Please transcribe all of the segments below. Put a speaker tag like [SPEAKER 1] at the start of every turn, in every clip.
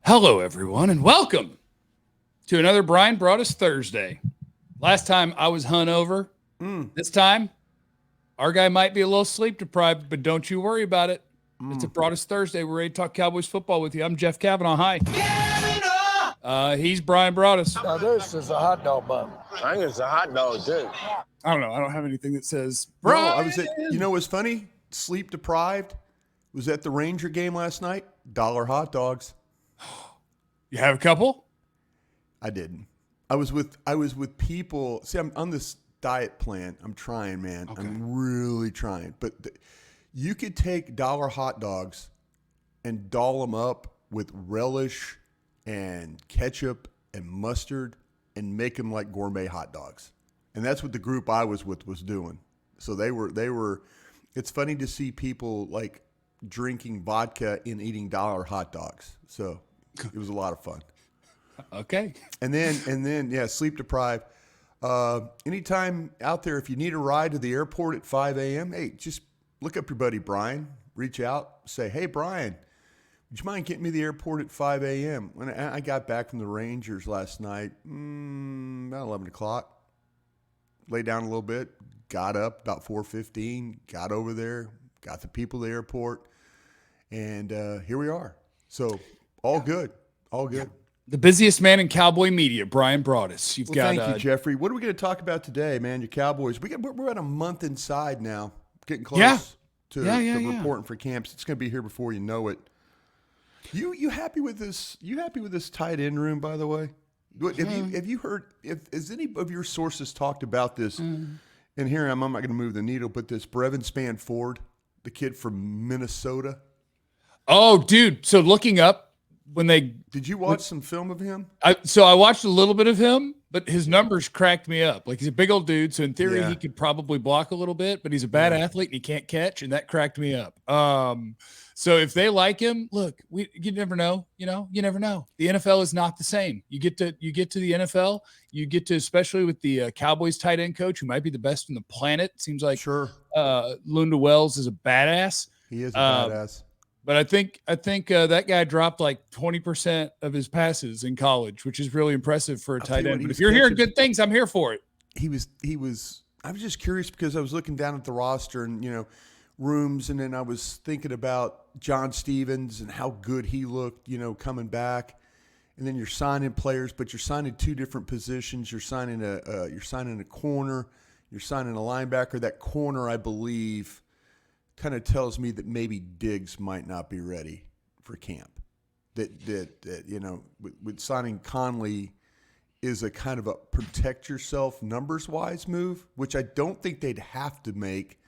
[SPEAKER 1] Hello, everyone, and welcome to another Bryan Broaddus Thursday. Last time I was hungover. This time, our guy might be a little sleep deprived, but don't you worry about it. It's a Broaddus Thursday. We're ready to talk Cowboys football with you. I'm Jeff Cavanaugh. Hi. He's Bryan Broaddus.
[SPEAKER 2] Now this is a hot dog bun.
[SPEAKER 3] I think it's a hot dog too.
[SPEAKER 1] I don't know. I don't have anything that says
[SPEAKER 4] No,
[SPEAKER 1] Bryan.
[SPEAKER 4] I was at, what's funny? Sleep deprived. Was at the Ranger game last night. $1 hot dogs.
[SPEAKER 1] You have a couple?
[SPEAKER 4] I didn't. I was with people. See, I'm on this diet plan. I'm trying, man.
[SPEAKER 1] Okay.
[SPEAKER 4] I'm really trying. But you could take $1 hot dogs and doll them up with relish and ketchup and mustard and make them like gourmet hot dogs. And that's what the group I was with was doing. So they were. It's funny to see people like drinking vodka and eating $1 hot dogs. So it was a lot of fun.
[SPEAKER 1] Okay.
[SPEAKER 4] And then, yeah, sleep deprived. Anytime out there, if you need a ride to the airport at 5 a.m., hey, just look up your buddy Brian, reach out, say, hey, Brian, would you mind getting me to the airport at 5 a.m.? When I got back from the Rangers last night, about 11 o'clock, lay down a little bit, got up about 4:15, got over there, got the people to the airport, and here we are. So all good.
[SPEAKER 1] The busiest man in Cowboy media, Bryan Broaddus. You've got.
[SPEAKER 4] Thank you, Jeffrey. What are we going to talk about today, man? Your Cowboys. We're at a month inside now, getting close to reporting for camps. It's going to be here before you know it. You happy with this? You happy with this tight end room, by the way? Have you heard? Has any of your sources talked about this? And here I'm not going to move the needle, but this Brevin Spann-Ford, the kid from Minnesota.
[SPEAKER 1] Oh, dude. So looking up.
[SPEAKER 4] Did you watch some film of him?
[SPEAKER 1] I watched a little bit of him, but his numbers cracked me up. Like, he's a big old dude, so in theory he could probably block a little bit, but he's a bad athlete and he can't catch, and that cracked me up. So if they like him, look, you never know. You never know. The NFL is not the same. You get to the NFL, you get to, especially with the Cowboys tight end coach, who might be the best on the planet. Seems like Lunda Wells is a badass.
[SPEAKER 4] He is a badass.
[SPEAKER 1] But I think that guy dropped like 20% of his passes in college, which is really impressive for a tight end. But if you're hearing good things, I'm here for it.
[SPEAKER 4] He was. I was just curious because I was looking down at the roster and rooms, and then I was thinking about John Stevens and how good he looked, coming back. And then you're signing players, but you're signing two different positions. You're signing a corner. You're signing a linebacker. That corner, I believe, kind of tells me that maybe Diggs might not be ready for camp. That with signing Conley is a kind of a protect yourself numbers wise move, which I don't think they'd have to make,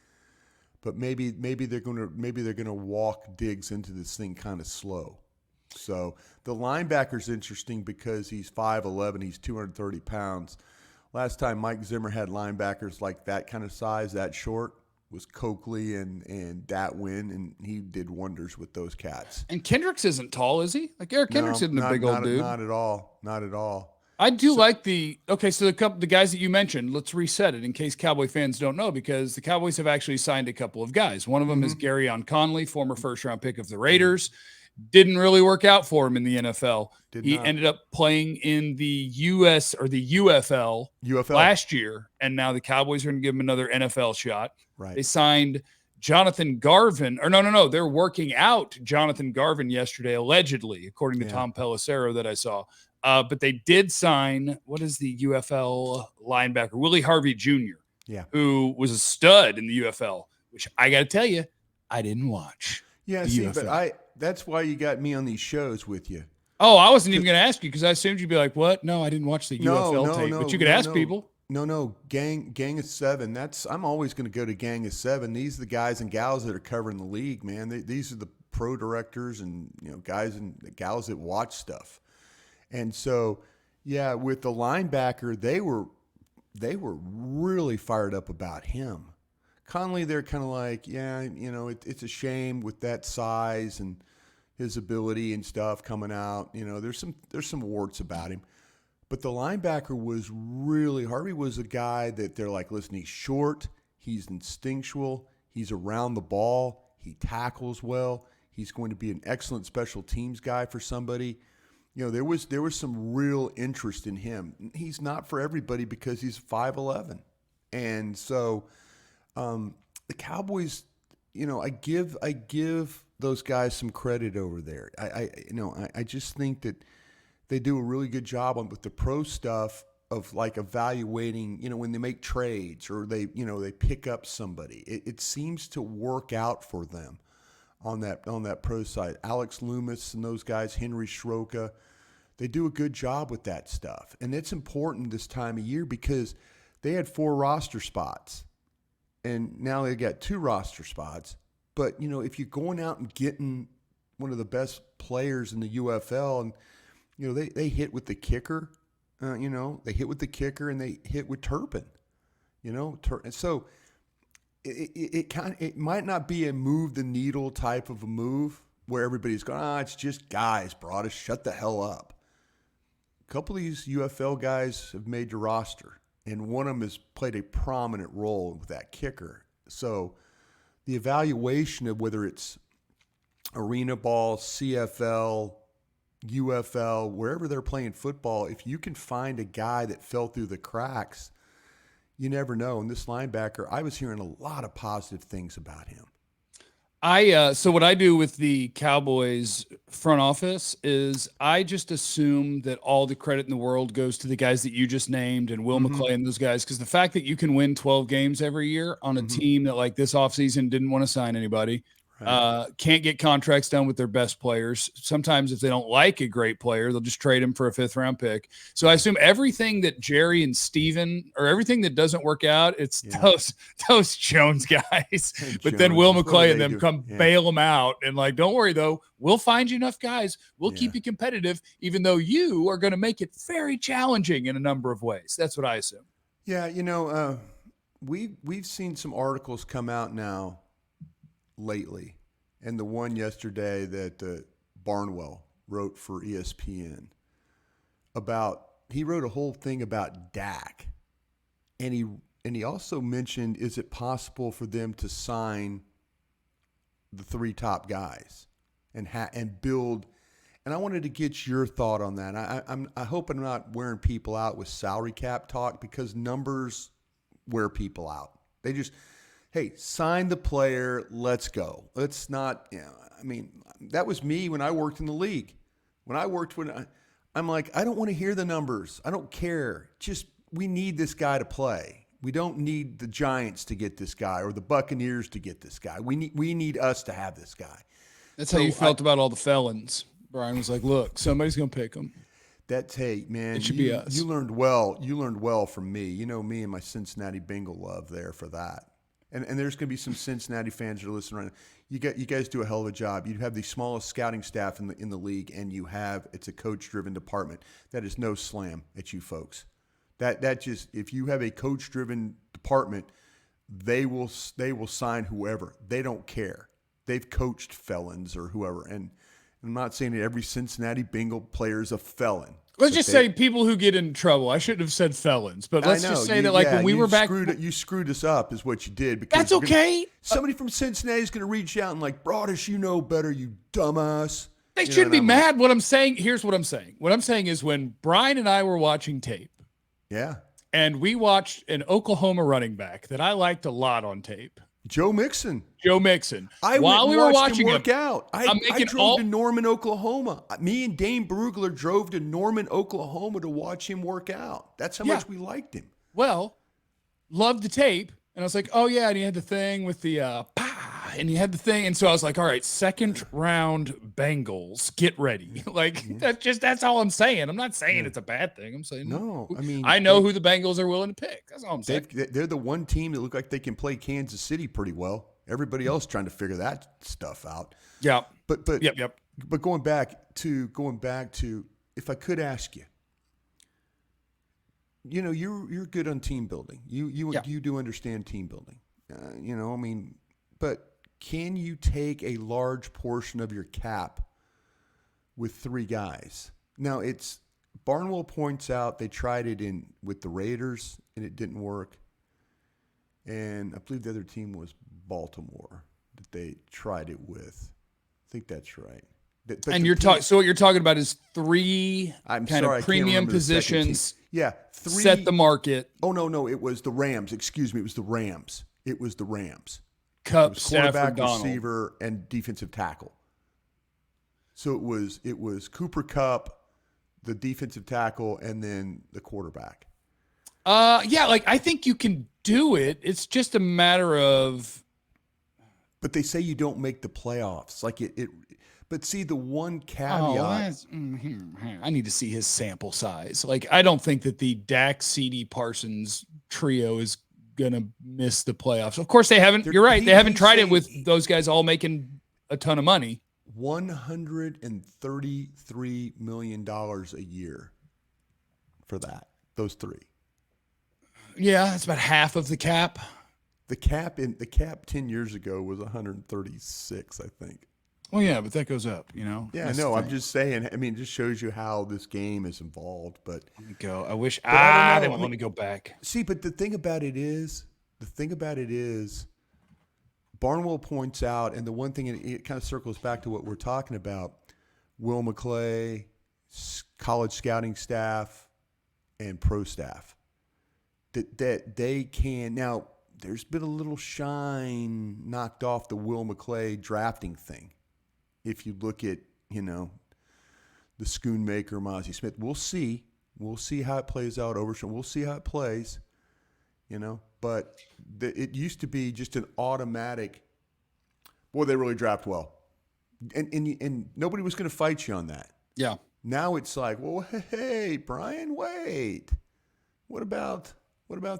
[SPEAKER 4] but maybe they're gonna walk Diggs into this thing kind of slow. So the linebacker's interesting because he's 5'11", he's 230 pounds. Last time Mike Zimmer had linebackers like that kind of size, that short, was Coakley and Datwin, and he did wonders with those cats.
[SPEAKER 1] And Kendricks isn't tall, is he? Like, Eric Kendricks isn't a big old dude.
[SPEAKER 4] Not at all. Not at all.
[SPEAKER 1] I do like the guys that you mentioned. Let's reset it in case Cowboy fans don't know, because the Cowboys have actually signed a couple of guys. One of them is Garyon Conley, former first-round pick of the Raiders. Didn't really work out for him in the NFL. He ended up playing in the U.S. or the UFL last year, and now the Cowboys are going to give him another NFL shot.
[SPEAKER 4] Right.
[SPEAKER 1] They signed Jonathan Garvin, or no, they're working out Jonathan Garvin yesterday, allegedly, according to Tom Pelissero that I saw. But they did sign, what is the UFL linebacker? Willie Harvey Jr., who was a stud in the UFL, which I got to tell you, I didn't watch.
[SPEAKER 4] Yeah, but that's why you got me on these shows with you.
[SPEAKER 1] Oh, I wasn't even going to ask you because I assumed you'd be like, what? No, I didn't watch the UFL tape. But you could ask people.
[SPEAKER 4] No, Gang of Seven. I'm always going to go to Gang of Seven. These are the guys and gals that are covering the league, man. These are the pro directors and guys and gals that watch stuff. And so, with the linebacker, they were really fired up about him. Conley, they're kind of like, it's a shame with that size and his ability and stuff coming out. There's some warts about him. But the linebacker was really, Harvey was a guy that they're like, listen, he's short, he's instinctual, he's around the ball, he tackles well, he's going to be an excellent special teams guy for somebody. there was some real interest in him. He's not for everybody because he's 5'11", and so the Cowboys, I give those guys some credit over there. I just think that they do a really good job with the pro stuff of like evaluating, when they make trades or they pick up somebody. It seems to work out for them on that pro side. Alex Loomis and those guys, Henry Schroka, they do a good job with that stuff. And it's important this time of year because they had 4 roster spots and now they got 2 roster spots. But, if you're going out and getting one of the best players in the UFL and, they hit with the kicker, they hit with the kicker and they hit with Turpin, and so it might not be a move the needle type of a move where everybody's going, it's just guys, Broaddus, shut the hell up. A couple of these UFL guys have made your roster, and one of them has played a prominent role with that kicker. So the evaluation of whether it's arena ball, CFL, UFL, wherever they're playing football, if you can find a guy that fell through the cracks, you never know. And this linebacker, I was hearing a lot of positive things about him.
[SPEAKER 1] So what I do with the Cowboys front office is I just assume that all the credit in the world goes to the guys that you just named and Will McClay and those guys. Because the fact that you can win 12 games every year on a team that like this offseason didn't want to sign anybody, can't get contracts done with their best players. Sometimes if they don't like a great player, they'll just trade him for a 5th-round pick. So I assume everything that Jerry and Steven or everything that doesn't work out, it's those Jones guys. But then Will McClay and them come bail them out and like, don't worry though, we'll find you enough guys. We'll keep you competitive, even though you are going to make it very challenging in a number of ways. That's what I assume.
[SPEAKER 4] Yeah, we've seen some articles come out now lately, and the one yesterday that Barnwell wrote for ESPN he wrote a whole thing about Dak, and he also mentioned, is it possible for them to sign the 3 top guys and build? And I wanted to get your thought on that. I hope I'm not wearing people out with salary cap talk, because numbers wear people out. They just, hey, sign the player, let's go. Let's not, that was me when I worked in the league. I'm like, I don't want to hear the numbers. I don't care. Just, we need this guy to play. We don't need the Giants to get this guy or the Buccaneers to get this guy. We need us to have this guy.
[SPEAKER 1] That's how you felt about all the felons. Brian was like, look, somebody's going to pick them.
[SPEAKER 4] Hey, man,
[SPEAKER 1] it should be us.
[SPEAKER 4] You learned well from me. You know me and my Cincinnati Bengal love there for that. And there's going to be some Cincinnati fans that are listening right now. You guys do a hell of a job. You have the smallest scouting staff in the league, and it's a coach-driven department. That is no slam at you folks. That just, if you have a coach-driven department, they will sign whoever. They don't care. They've coached felons or whoever. And I'm not saying that every Cincinnati Bengal player is a felon.
[SPEAKER 1] Let's just say people who get in trouble. I shouldn't have said felons, but let's just say that when we were back.
[SPEAKER 4] You screwed us up is what you did. Because
[SPEAKER 1] that's okay.
[SPEAKER 4] Somebody from Cincinnati is going to reach out and like, Broaddus, you know better, you dumbass.
[SPEAKER 1] They shouldn't be mad. What I'm saying, here's what I'm saying. What I'm saying is when Brian and I were watching tape.
[SPEAKER 4] Yeah.
[SPEAKER 1] And we watched an Oklahoma running back that I liked a lot on tape.
[SPEAKER 4] Joe Mixon.
[SPEAKER 1] While we were watching
[SPEAKER 4] him work out. I drove to Norman, Oklahoma. Me and Dane Brugler drove to Norman, Oklahoma to watch him work out. That's how much we liked him.
[SPEAKER 1] Well, loved the tape. And I was like, oh, yeah. And he had the thing with the and he had the thing. And so I was like, all right, 2nd round Bengals, get ready. That's all I'm saying. I'm not saying it's a bad thing. I'm saying,
[SPEAKER 4] no,
[SPEAKER 1] I know who the Bengals are willing to pick. That's all I'm saying.
[SPEAKER 4] They're the one team that look like they can play Kansas City pretty well. Everybody else trying to figure that stuff out.
[SPEAKER 1] Yeah.
[SPEAKER 4] But going back to, if I could ask you, you're good on team building. You do understand team building. But can you take a large portion of your cap with 3 guys? Now, Barnwell points out they tried it with the Raiders and it didn't work. And I believe the other team was Baltimore that they tried it with. I think that's right.
[SPEAKER 1] And you're talking. So what you're talking about is three premium positions.
[SPEAKER 4] Yeah, three
[SPEAKER 1] set the market.
[SPEAKER 4] Oh no, it was the Rams. Excuse me, it was the Rams.
[SPEAKER 1] Cup,
[SPEAKER 4] quarterback,
[SPEAKER 1] Stafford,
[SPEAKER 4] receiver, and defensive tackle. So it was Cooper Kupp, the defensive tackle, and then the quarterback.
[SPEAKER 1] I think you can do it. It's just a matter of.
[SPEAKER 4] But they say you don't make the playoffs. But see, the one caveat.
[SPEAKER 1] I need to see his sample size. I don't think that the Dak, CeeDee, Parsons trio is gonna miss the playoffs. Of course, they haven't. You're right. They haven't tried it with those guys all making a ton of money.
[SPEAKER 4] $133 million a year for those three.
[SPEAKER 1] Yeah, that's about half of the cap.
[SPEAKER 4] The cap 10 years ago was 136, I think.
[SPEAKER 1] Well, yeah, but that goes up, Yeah,
[SPEAKER 4] I know. I'm just saying. I mean, it just shows you how this game is involved. But
[SPEAKER 1] let me go. I wish I didn't want to go back.
[SPEAKER 4] See, but the thing about it is, Barnwell points out, and the one thing it kind of circles back to what we're talking about: Will McClay, college scouting staff, and pro staff. That they can now. There's been a little shine knocked off the Will McClay drafting thing. If you look at, the Schoonmaker, Mozzie Smith, we'll see how it plays out. We'll see how it plays, But it used to be just an automatic. Boy, they really draft well, and nobody was going to fight you on that.
[SPEAKER 1] Yeah.
[SPEAKER 4] Now it's like, well, hey, Brian, wait. What about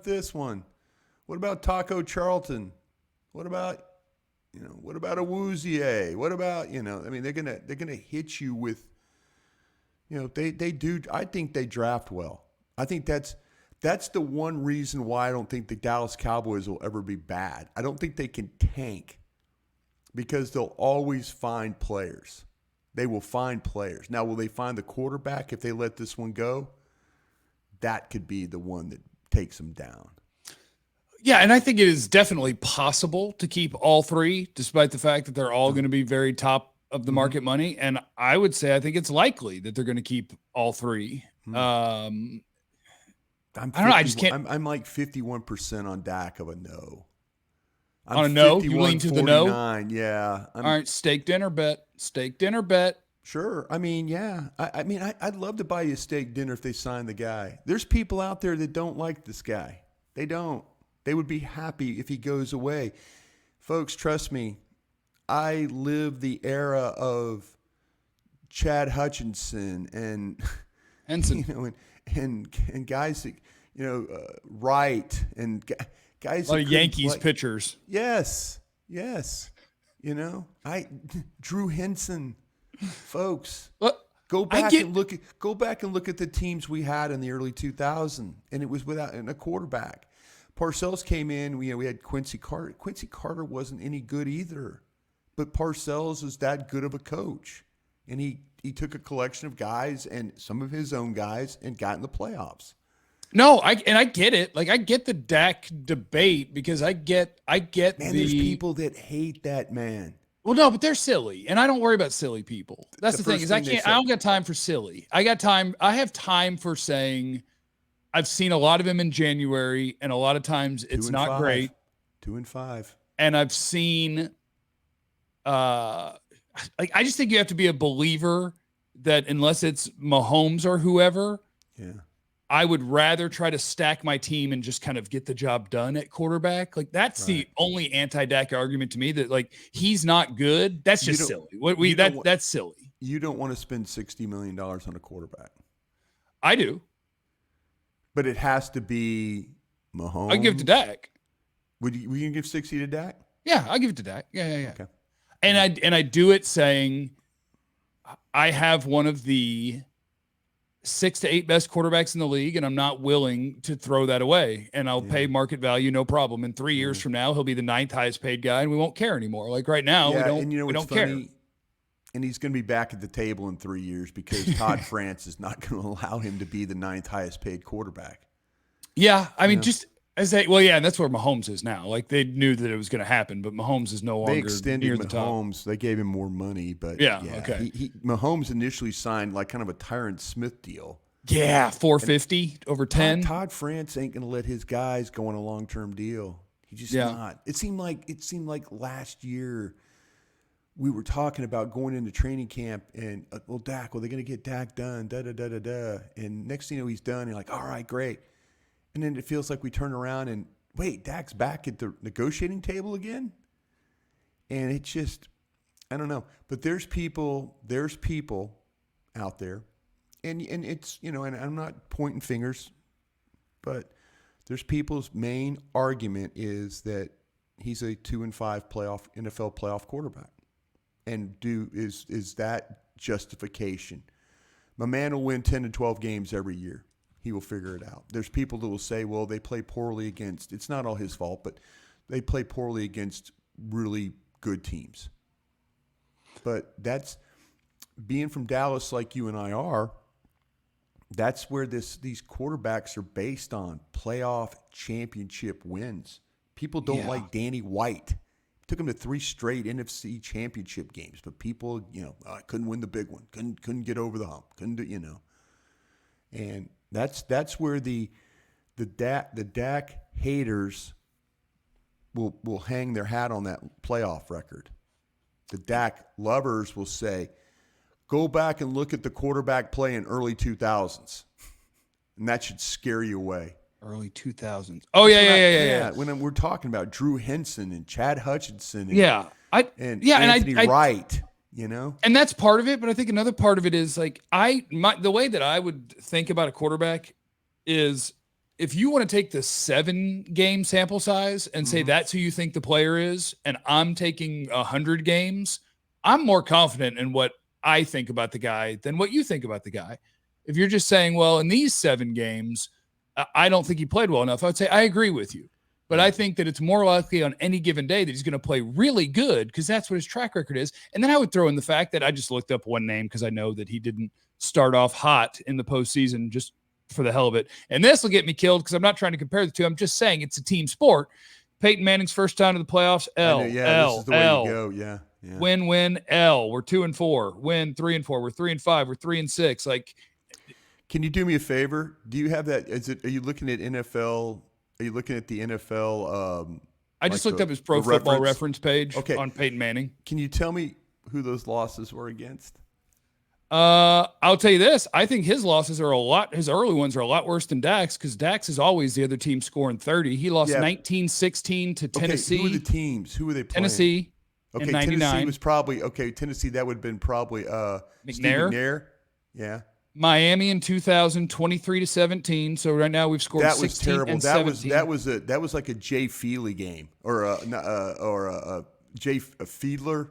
[SPEAKER 4] this one? What about Taco Charlton? What about a Woozier? What about, I mean, they're gonna hit you with, they do. I think they draft well. I think that's the one reason why I don't think the Dallas Cowboys will ever be bad. I don't think they can tank because they'll always find players. They will find players. Now, will they find the quarterback if they let this one go? That could be the one that takes them down.
[SPEAKER 1] Yeah, and I think it is definitely possible to keep all three, despite the fact that they're all going to be very top of the market money. And I would say I think it's likely that they're going to keep all three. I don't know. I just can't.
[SPEAKER 4] I'm like 51% on Dak of a no.
[SPEAKER 1] On a no? You lean to the no?
[SPEAKER 4] Yeah.
[SPEAKER 1] All right, steak dinner bet.
[SPEAKER 4] Sure. I mean, yeah. I'd love to buy you a steak dinner if they sign the guy. There's people out there that don't like this guy. They don't. They would be happy if he goes away. Folks, trust me, I live the era of Chad Hutchinson and
[SPEAKER 1] Henson,
[SPEAKER 4] and guys that, Wright and guys.
[SPEAKER 1] A lot of Yankees pitchers.
[SPEAKER 4] Yes. Drew Henson, folks. Go back and look at the teams we had in the early 2000s, and it was without a quarterback. Parcells came in. We had Quincy Carter. Quincy Carter wasn't any good either, but Parcells is that good of a coach, and he took a collection of guys and some of his own guys and got in the playoffs.
[SPEAKER 1] No, I get it. I get the Dak debate because I get
[SPEAKER 4] there's people that hate that man.
[SPEAKER 1] Well, no, but they're silly, and I don't worry about silly people. That's the thing is I don't got time for silly. I have time for saying. I've seen a lot of him in January, and a lot of times it's not great.
[SPEAKER 4] 2-5.
[SPEAKER 1] And I've seen, I just think you have to be a believer that unless it's Mahomes or whoever, I would rather try to stack my team and just kind of get the job done at quarterback. That's the only anti-Dak argument to me that he's not good. That's just silly. That's silly.
[SPEAKER 4] You don't want to spend $60 million on a quarterback.
[SPEAKER 1] I do.
[SPEAKER 4] But it has to be Mahomes.
[SPEAKER 1] I give it to Dak.
[SPEAKER 4] Would you give 60 to Dak?
[SPEAKER 1] Yeah, I'll give it to Dak. Yeah.
[SPEAKER 4] Okay.
[SPEAKER 1] And I do it saying I have one of the 6 to 8 best quarterbacks in the league, and I'm not willing to throw that away. And I'll pay market value, no problem. And 3 years from now, he'll be the 9th highest paid guy, and we won't care anymore. Right now, we don't care.
[SPEAKER 4] And he's going to be back at the table in 3 years because Todd France is not going to allow him to be the 9th highest paid quarterback.
[SPEAKER 1] Yeah, I mean, Well, yeah, and that's where Mahomes is now. Like they knew that it was going to happen, but Mahomes is no longer.
[SPEAKER 4] They extended
[SPEAKER 1] near the top.
[SPEAKER 4] Mahomes. They gave him more money, but
[SPEAKER 1] okay.
[SPEAKER 4] Mahomes initially signed like kind of a Tyron Smith deal.
[SPEAKER 1] Yeah, 450 over 10.
[SPEAKER 4] Todd France ain't going to let his guys go on a long-term deal. He's just not. It seemed like last year we were talking about going into training camp and Dak. Well, they're going to get Dak done. Da da da da da. And next thing you know, he's done. And you're like, all right, great. And then it feels like we turn around and wait, Dak's back at the negotiating table again. And it's just, I don't know. But there's people out there, and it's, and I'm not pointing fingers, but there's people's main argument is that he's a 2-5 NFL playoff quarterback. And is that justification? My man will win 10 to 12 games every year. He will figure it out. There's people that will say, well, they play poorly against, it's not all his fault, but they play poorly against really good teams. But that's, being from Dallas like you and I are, that's where these quarterbacks are based on playoff championship wins. People don't like Danny White. Took him to 3 straight NFC championship games, but people, couldn't win the big one, couldn't get over the hump, couldn't do, and that's where the Dak haters will hang their hat on that playoff record. The Dak lovers will say, go back and look at the quarterback play in early 2000s, and that should scare you away.
[SPEAKER 1] Early 2000s. Oh, yeah.
[SPEAKER 4] When we're talking about Drew Henson and Chad Hutchinson and Anthony Wright,
[SPEAKER 1] And that's part of it, but I think another part of it is like the way that I would think about a quarterback is if you want to take the 7-game sample size and say that's who you think the player is, and I'm taking 100 games, I'm more confident in what I think about the guy than what you think about the guy. If you're just saying, well, in these 7 games, I don't think he played well enough, I would say I agree with you. But I think that it's more likely on any given day that he's going to play really good because that's what his track record is. And then I would throw in the fact that I just looked up one name because I know that he didn't start off hot in the postseason just for the hell of it. And this will get me killed because I'm not trying to compare the two. I'm just saying it's a team sport. Peyton Manning's first time to the playoffs, L.
[SPEAKER 4] This is the way you go. Yeah.
[SPEAKER 1] Win, L. We're 2-4. Win, 3-4. We're 3-5. We're 3-6. Like,
[SPEAKER 4] can you do me a favor? Do you have that? Are you looking at NFL? Are you looking at the NFL?
[SPEAKER 1] I just looked up his Pro Football Reference page on Peyton Manning.
[SPEAKER 4] Can you tell me who those losses were against?
[SPEAKER 1] I'll tell you this. I think his losses are his early ones are a lot worse than Dak's because Dak's is always the other team scoring 30. He lost 19-16 to Tennessee.
[SPEAKER 4] Who were the teams? Who were they playing?
[SPEAKER 1] Tennessee in 99.
[SPEAKER 4] Tennessee was probably, Tennessee, that would have been probably
[SPEAKER 1] McNair.
[SPEAKER 4] Yeah.
[SPEAKER 1] Miami in 2000, 23-17. So right now we've scored 16
[SPEAKER 4] was terrible.
[SPEAKER 1] and
[SPEAKER 4] that
[SPEAKER 1] 17.
[SPEAKER 4] That was like a Jay Feely game or a Fiedler.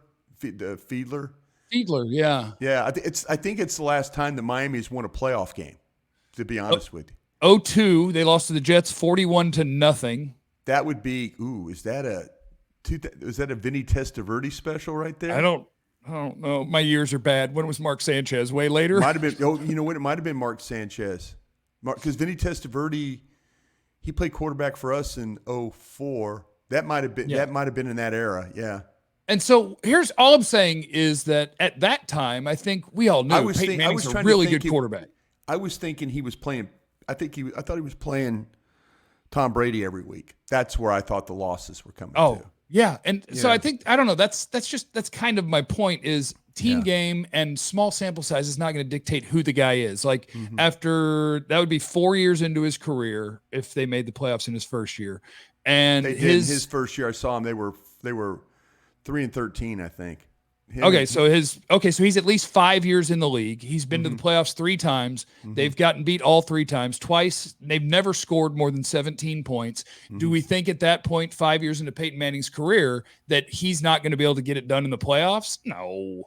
[SPEAKER 1] Fiedler, yeah.
[SPEAKER 4] Yeah, I think it's the last time that Miami's won a playoff game, to be honest with you.
[SPEAKER 1] 2002, they lost to the Jets 41-0.
[SPEAKER 4] That would be is that a Vinny Testaverde special right there?
[SPEAKER 1] I don't know. My years are bad. When was Mark Sanchez? Way later?
[SPEAKER 4] Might have been. You know what? It might have been Mark Sanchez. Because Vinny Testaverde, he played quarterback for us in 2004. That might have been. Yeah. That might have been in that era. Yeah.
[SPEAKER 1] And so here's all I'm saying is that at that time, I think we all knew Peyton Manning's a really good quarterback.
[SPEAKER 4] I was thinking he was playing. I thought he was playing Tom Brady every week. That's where I thought the losses were coming.
[SPEAKER 1] Oh. Yeah. And so I think, I don't know, that's kind of my point is team game and small sample size is not going to dictate who the guy is. Like after that would be 4 years into his career if they made the playoffs in his first year. And
[SPEAKER 4] they did his first year I saw him, they were 3-13, I think.
[SPEAKER 1] So he's at least 5 years in the league. He's been to the playoffs 3 times. They've gotten beat all 3 times. Twice, they've never scored more than 17 points. Do we think at that point, 5 years into Peyton Manning's career, that he's not going to be able to get it done in the playoffs? No.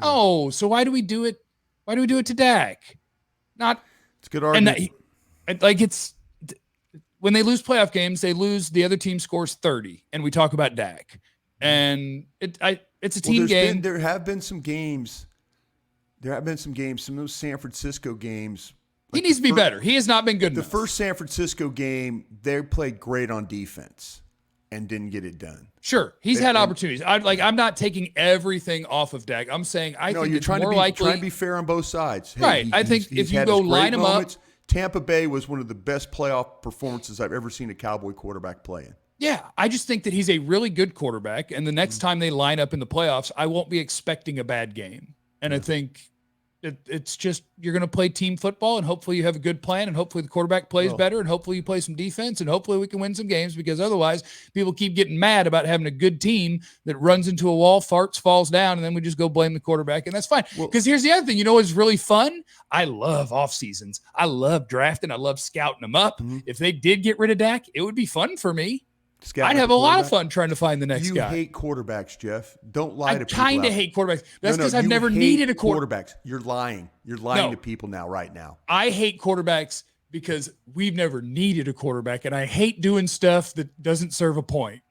[SPEAKER 1] Oh, so why do we do it? Why do we do it to Dak? It's
[SPEAKER 4] a good argument.
[SPEAKER 1] It's when they lose playoff games, they lose. The other team scores 30, and we talk about Dak. And it's a team game.
[SPEAKER 4] There have been some games. Some of those San Francisco games.
[SPEAKER 1] He needs to be better. He has not been good enough.
[SPEAKER 4] The first San Francisco game, they played great on defense and didn't get it done.
[SPEAKER 1] Sure, he's had opportunities. I'm not taking everything off of Dak. I'm saying I think it's more likely.
[SPEAKER 4] Trying to be fair on both sides. Hey,
[SPEAKER 1] right. I think if you go line him up.
[SPEAKER 4] Tampa Bay was one of the best playoff performances I've ever seen a Cowboy quarterback play in.
[SPEAKER 1] Yeah, I just think that he's a really good quarterback, and the next time they line up in the playoffs, I won't be expecting a bad game. And I think it's just you're going to play team football, and hopefully you have a good plan, and hopefully the quarterback plays better, and hopefully you play some defense, and hopefully we can win some games, because otherwise people keep getting mad about having a good team that runs into a wall, farts, falls down, and then we just go blame the quarterback, and that's fine. Because here's the other thing. You know what's really fun? I love off seasons. I love drafting. I love scouting them up. Mm-hmm. If they did get rid of Dak, it would be fun for me. I'd have a lot of fun trying to find the next guy.
[SPEAKER 4] You hate quarterbacks, Jeff. Don't lie to people.
[SPEAKER 1] I kind of hate quarterbacks. That's because I've never needed a
[SPEAKER 4] quarterback. You're lying. You're lying to people right now.
[SPEAKER 1] I hate quarterbacks because we've never needed a quarterback, and I hate doing stuff that doesn't serve a point.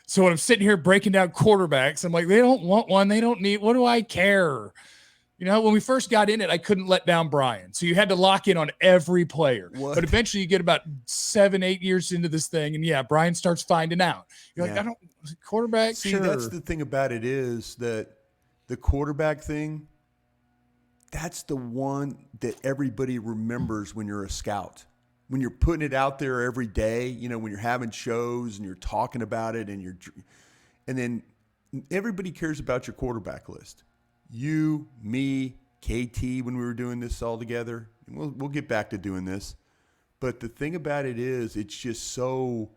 [SPEAKER 1] So when I'm sitting here breaking down quarterbacks, I'm like, they don't want one. They don't need. What do I care? You know, when we first got in it, I couldn't let down Bryan. So you had to lock in on every player. What? But eventually you get about 7-8 years into this thing, and Bryan starts finding out. You're like, I don't quarterback.
[SPEAKER 4] See,
[SPEAKER 1] sure.
[SPEAKER 4] That's the thing about it is that the quarterback thing, that's the one that everybody remembers when you're a scout. When you're putting it out there every day, you know, when you're having shows and you're talking about it, and then everybody cares about your quarterback list. You, me, KT, when we were doing this all together, and we'll get back to doing this. But the thing about it is, it's just so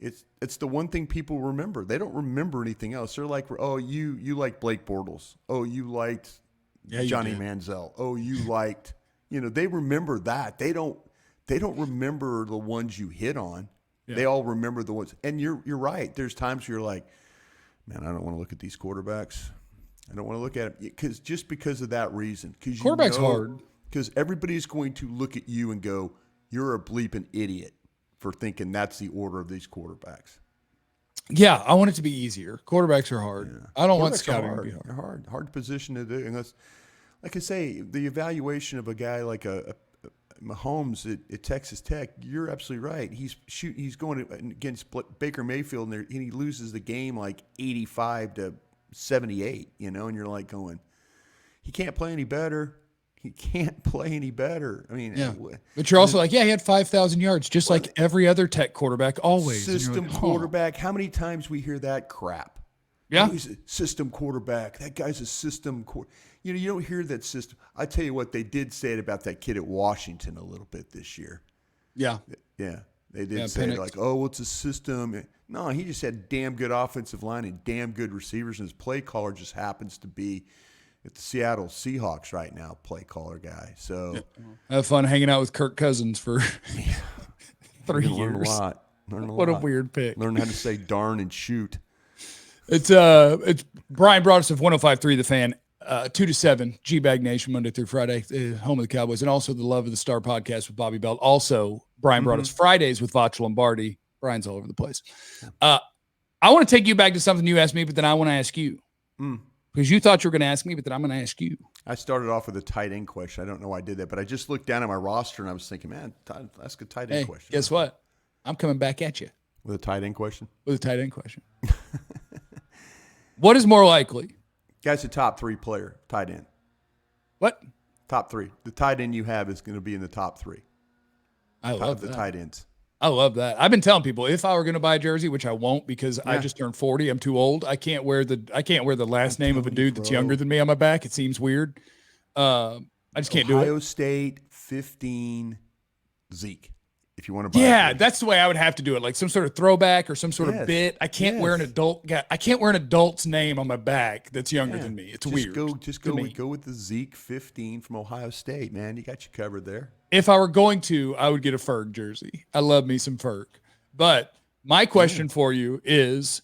[SPEAKER 4] it's the one thing people remember. They don't remember anything else. They're like, oh, you like Blake Bortles. Oh, you liked Johnny Manziel. Oh, you liked, they remember that. They don't remember the ones you hit on. Yeah. They all remember the ones. And you're right. There's times where you're like, man, I don't want to look at these quarterbacks. I don't want to look at it because of that reason.
[SPEAKER 1] Quarterback's hard.
[SPEAKER 4] Because everybody's going to look at you and go, you're a bleeping idiot for thinking that's the order of these quarterbacks.
[SPEAKER 1] Yeah, I want it to be easier. Quarterbacks are hard. Yeah. I don't want scouting to be hard.
[SPEAKER 4] They're hard position to do. Unless, like I say, the evaluation of a guy like a Mahomes at Texas Tech, you're absolutely right. He's going against Baker Mayfield, and he loses the game like 85-78, and you're like going, he can't play any better. He can't play any better. I mean,
[SPEAKER 1] but you're also like, he had 5,000 yards, just like every other Tech quarterback always.
[SPEAKER 4] System quarterback. How many times we hear that crap?
[SPEAKER 1] Yeah.
[SPEAKER 4] He's a system quarterback. That guy's a system quarterback. You don't hear that system. I tell you what, they did say it about that kid at Washington a little bit this year.
[SPEAKER 1] Yeah.
[SPEAKER 4] Yeah. They did say it like, oh, well, it's a system. No, he just had damn good offensive line and damn good receivers, and his play caller just happens to be at the Seattle Seahawks right now, play caller guy. So
[SPEAKER 1] have fun hanging out with Kirk Cousins for 3 years.
[SPEAKER 4] Learn a lot.
[SPEAKER 1] What a weird pick.
[SPEAKER 4] Learn how to say darn and shoot.
[SPEAKER 1] It's Bryan Broaddus of 105.3 The Fan, 2 to 7, G-Bag Nation, Monday through Friday, home of the Cowboys, and also the Love of the Star podcast with Bobby Belt. Also, Bryan Broaddus Fridays with Vach Lombardi. Brian's all over the place. I want to take you back to something you asked me, but then I want to ask you. Because you thought you were going to ask me, but then I'm going to ask you.
[SPEAKER 4] I started off with a tight end question. I don't know why I did that, but I just looked down at my roster and I was thinking, man, ask a tight end question.
[SPEAKER 1] Guess what? I'm coming back at you.
[SPEAKER 4] With a tight end question?
[SPEAKER 1] With a tight end question. What is more likely?
[SPEAKER 4] Guy's a top 3 player, tight end.
[SPEAKER 1] What?
[SPEAKER 4] Top 3. The tight end you have is going to be in the top 3.
[SPEAKER 1] I love
[SPEAKER 4] the tight ends.
[SPEAKER 1] I love that. I've been telling people if I were going to buy a jersey, which I won't because I just turned 40, I'm too old. I can't wear the last name of a dude that's younger than me on my back. It seems weird. I just can't do it.
[SPEAKER 4] Ohio State 15 Zeke. If you want to buy
[SPEAKER 1] yeah, that's the way I would have to do it, like some sort of throwback or some sort of bit. I can't wear an adult guy. I can't wear an adult's name on my back that's younger than me. It's weird.
[SPEAKER 4] Go with the Zeke 15 from Ohio State, man. You got you covered there.
[SPEAKER 1] If I were going to, I would get a Ferg jersey. I love me some Ferg. But my question for you is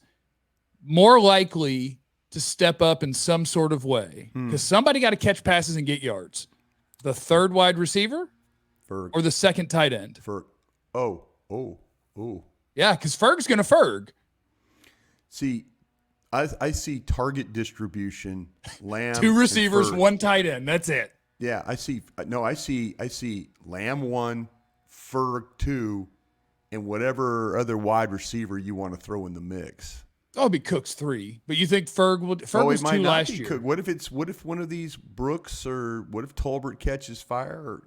[SPEAKER 1] more likely to step up in some sort of way because somebody got to catch passes and get yards. The third wide receiver
[SPEAKER 4] Ferg.
[SPEAKER 1] Or the second tight end?
[SPEAKER 4] Ferg. Oh.
[SPEAKER 1] Yeah, because Ferg's going to Ferg.
[SPEAKER 4] See, I see target distribution, Lamb,
[SPEAKER 1] 2 receivers, 1 tight end. That's it.
[SPEAKER 4] Yeah, I see Lamb 1, Ferg 2, and whatever other wide receiver you want to throw in the mix.
[SPEAKER 1] Oh, it'd be Cooks 3. But you think Ferg was 2 last year?
[SPEAKER 4] Cook. What if one of these Brooks or what if Tolbert catches fire? Or,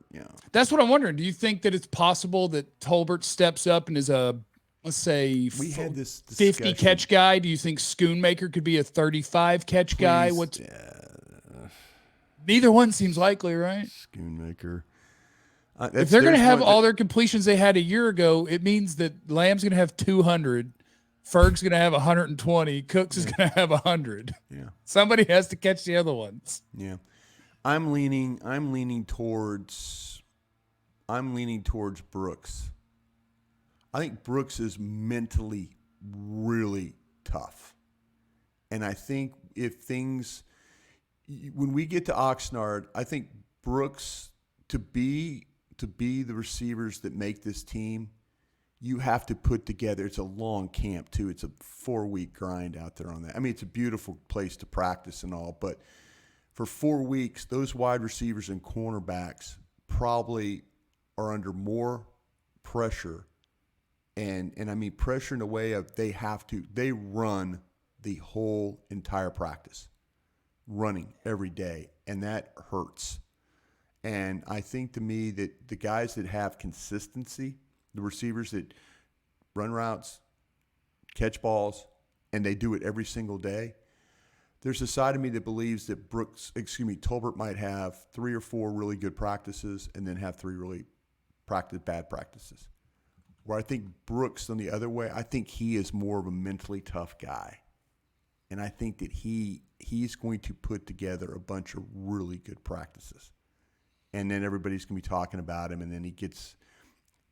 [SPEAKER 1] That's what I'm wondering. Do you think that it's possible that Tolbert steps up and is a, let's say,
[SPEAKER 4] we had this
[SPEAKER 1] 50 catch guy? Do you think Schoonmaker could be a 35 catch guy? Neither one seems likely, right?
[SPEAKER 4] Schoonmaker.
[SPEAKER 1] If they're going to have all their completions they had a year ago, it means that Lamb's going to have 200. Ferg's going to have 120. Cooks is going to have 100.
[SPEAKER 4] Yeah.
[SPEAKER 1] Somebody has to catch the other ones.
[SPEAKER 4] Yeah. I'm leaning towards Brooks. I think Brooks is mentally really tough. And I think when we get to Oxnard, I think Brooks to be the receivers that make this team, you have to put together. It's a long camp too. It's a 4-week grind out there on that. I mean, it's a beautiful place to practice and all, but for 4 weeks, those wide receivers and cornerbacks probably are under more pressure, and I mean pressure in a way of they run the whole entire practice, running every day, and that hurts. And I think to me that the guys that have consistency, the receivers that run routes, catch balls, and they do it every single day, there's a side of me that believes that Tolbert might have 3 or 4 really good practices and then have 3 really bad practices. Where I think Brooks, on the other way, I think he is more of a mentally tough guy. And I think that he's going to put together a bunch of really good practices. And then everybody's going to be talking about him, and then he gets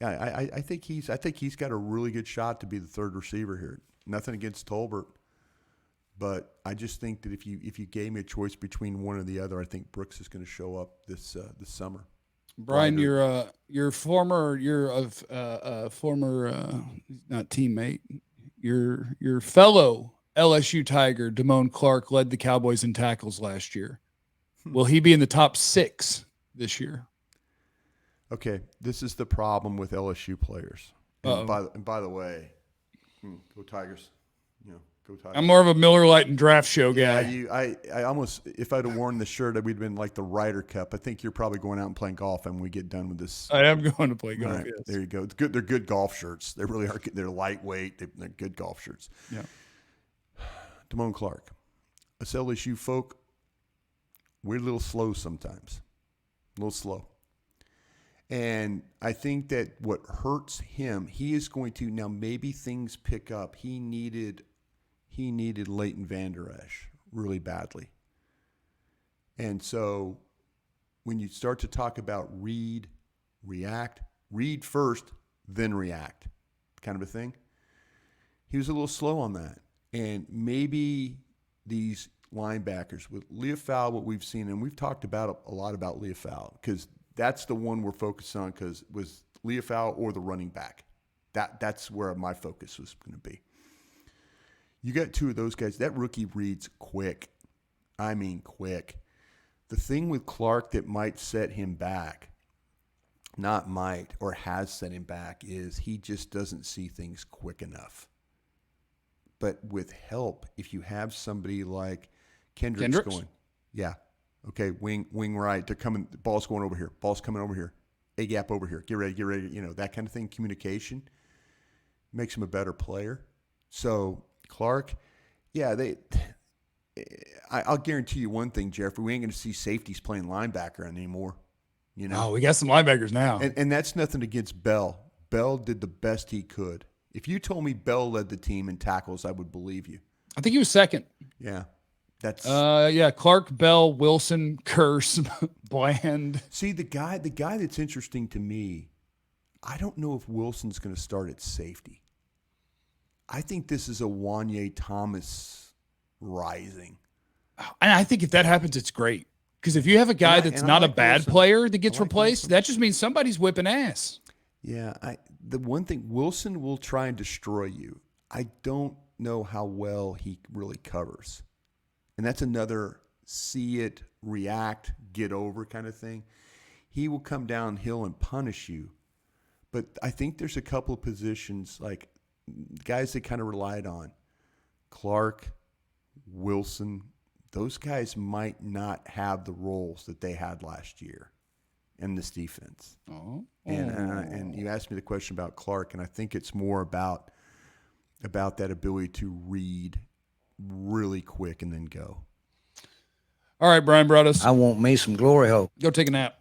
[SPEAKER 4] I think he's got a really good shot to be the third receiver here. Nothing against Tolbert, but I just think that if you gave me a choice between one or the other, I think Brooks is going to show up this summer.
[SPEAKER 1] Brian, you're a former not teammate, your fellow LSU Tiger Damone Clark led the Cowboys in tackles last year. Will he be in the top 6 this year?
[SPEAKER 4] Okay, this is the problem with LSU players. And by the way, go Tigers! Go Tigers!
[SPEAKER 1] I'm more of a Miller Lite and draft show guy.
[SPEAKER 4] Yeah, I almost, if I'd have worn the shirt, we'd have been like the Ryder Cup. I think you're probably going out and playing golf, and we get done with this.
[SPEAKER 1] I am going to play golf.
[SPEAKER 4] Right,
[SPEAKER 1] yes.
[SPEAKER 4] There you go. It's good. They're good golf shirts. They really are. They're lightweight. They're good golf shirts.
[SPEAKER 1] Yeah.
[SPEAKER 4] Damone Clark, us LSU folk, we're a little slow sometimes. A little slow. And I think that what hurts him, he is going to, now maybe things pick up. He needed Leighton Vander Esch really badly. And so when you start to talk about read first, then react kind of a thing, he was a little slow on that. And maybe these linebackers with Leofau, what we've seen, and we've talked about a lot about Leofau because that's the one we're focused on, because was Leofau or the running back. That's where my focus was going to be. You got 2 of those guys. That rookie reads quick. I mean quick. The thing with Clark that might set him back, not might, or has set him back, is he just doesn't see things quick enough. But with help, if you have somebody like Kendricks going, yeah, okay, wing right, they're coming, the ball's going over here, ball's coming over here, A gap over here, get ready, that kind of thing. Communication makes him a better player. So Clark, yeah, I'll guarantee you one thing, Jeffrey, we ain't going to see safeties playing linebacker anymore.
[SPEAKER 1] Oh, we got some linebackers now.
[SPEAKER 4] And that's nothing against Bell. Bell did the best he could. If you told me Bell led the team in tackles, I would believe you.
[SPEAKER 1] I think he was second.
[SPEAKER 4] Yeah. That's
[SPEAKER 1] Clark, Bell, Wilson, Curse, Bland.
[SPEAKER 4] See, the guy that's interesting to me, I don't know if Wilson's going to start at safety. I think this is a Wanye Thomas rising.
[SPEAKER 1] And I think if that happens, it's great. Because if you have a guy that's not a bad player that gets replaced, that just means somebody's whipping ass.
[SPEAKER 4] Yeah, the one thing, Wilson will try and destroy you. I don't know how well he really covers. And that's another see it, react, get over kind of thing. he will come downhill and punish you. But I think there's a couple of positions, like guys they kind of relied on. Clark, Wilson, those guys might not have the roles that they had last year in this defense.
[SPEAKER 1] Oh.
[SPEAKER 4] And you asked me the question about Clark, and I think it's more about that ability to read really quick and then go.
[SPEAKER 1] All right, Bryan Broaddus.
[SPEAKER 5] I want me some glory hole.
[SPEAKER 1] Go take a nap.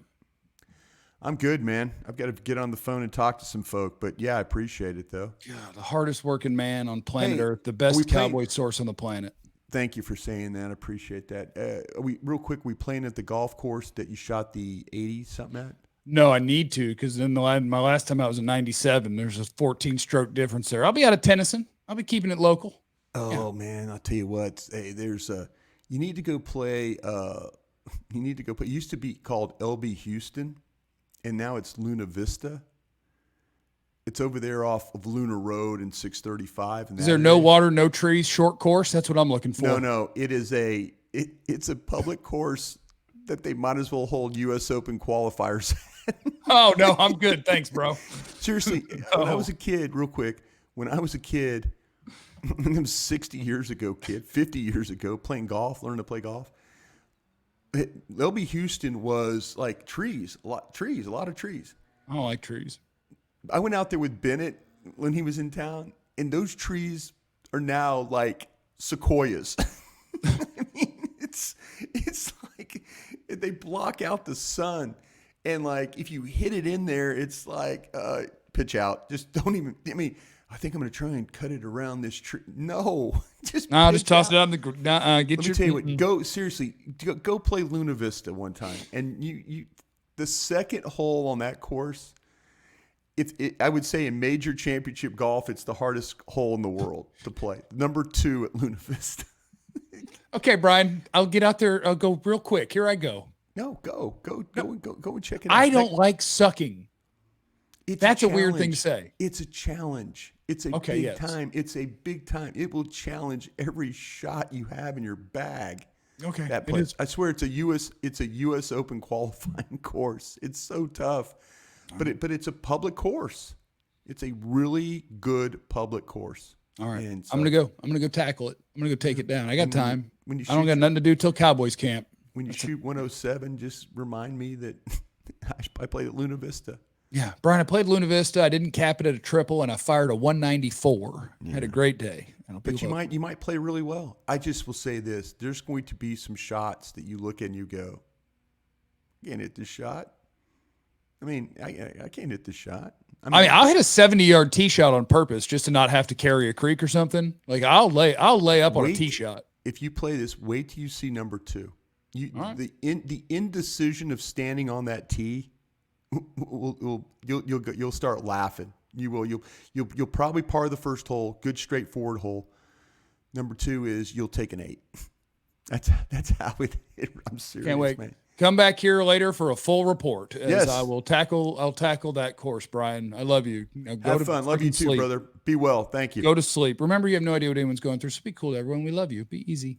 [SPEAKER 4] I'm good, man. I've got to get on the phone and talk to some folk, but yeah, I appreciate it though.
[SPEAKER 1] God, the hardest working man on planet Earth, the
[SPEAKER 4] are
[SPEAKER 1] best
[SPEAKER 4] we
[SPEAKER 1] Cowboy source on the planet.
[SPEAKER 4] Thank you for saying that. I appreciate that. We playing at the golf course that you shot the 80 something at?
[SPEAKER 1] No, I need to, because then my last time I was in 97. There's a 14-stroke difference there. I'll be out of Tennyson. I'll be keeping it local.
[SPEAKER 4] Oh man, I'll tell you what. Hey, you need to go play. It used to be called LB Houston, and now it's Luna Vista. It's over there off of Lunar Road in 635.
[SPEAKER 1] Is there no water, no trees, short course? That's what I'm looking for.
[SPEAKER 4] No. It's a public course that they might as well hold U.S. Open qualifiers.
[SPEAKER 1] Oh no, I'm good. Thanks, bro.
[SPEAKER 4] Seriously, when I was a kid, real quick, it was 60 years ago, 50 years ago, learning to play golf. LB Houston was like a lot of trees.
[SPEAKER 1] I don't like trees.
[SPEAKER 4] I went out there with Bennett when he was in town, and those trees are now like sequoias. I mean, it's like they block out the sun, and like if you hit it in there, it's like pitch out. Just don't even. I mean, I think I'm going to try and cut it around this tree. No, just
[SPEAKER 1] toss it out in the. Let me
[SPEAKER 4] tell you what. Go play Luna Vista one time, and you the second hole on that course. I would say in major championship golf, it's the hardest hole in the world to play. Number 2 at Luna Vista.
[SPEAKER 1] Okay, Bryan, I'll get out there. I'll go real quick. Here I go.
[SPEAKER 4] No, go and check it out.
[SPEAKER 1] I don't like sucking. That's a weird thing to say.
[SPEAKER 4] It's a challenge. It's a big time. It's a big time. It will challenge every shot you have in your bag.
[SPEAKER 1] Okay.
[SPEAKER 4] That place. I swear it's a US Open qualifying course. It's so tough. But it's a public course. It's a really good public course.
[SPEAKER 1] All right. And so, I'm gonna go tackle it. I'm gonna go take it down. I got time.
[SPEAKER 4] I
[SPEAKER 1] don't got nothing to do till Cowboys camp.
[SPEAKER 4] When you shoot 107, just remind me that I played at Luna Vista.
[SPEAKER 1] Yeah, Bryan, I played Luna Vista. I didn't cap it at a triple, and I fired a 194. Yeah. Had a great day.
[SPEAKER 4] But you might play really well. I just will say this: there's going to be some shots that you look at and you go, "I can't hit this shot." I mean, I can't hit this shot. I mean,
[SPEAKER 1] I'll hit a 70-yard tee shot on purpose just to not have to carry a creek or something. Like I'll lay up on a tee shot.
[SPEAKER 4] If you play this, wait till you see number 2.
[SPEAKER 1] Right.
[SPEAKER 4] The indecision of standing on that tee, you'll start laughing. You will. You'll probably par the first hole, good straightforward hole. Number 2 is you'll take an 8. That's how it. I'm serious,
[SPEAKER 1] Can't wait.
[SPEAKER 4] Man.
[SPEAKER 1] Come back here later for a full report.
[SPEAKER 4] Yes.
[SPEAKER 1] I'll tackle that course, Bryan. I love you.
[SPEAKER 4] Have fun. Love you too, brother. Be well. Thank you.
[SPEAKER 1] Go to sleep. Remember, you have no idea what anyone's going through, so be cool to everyone. We love you. Be easy.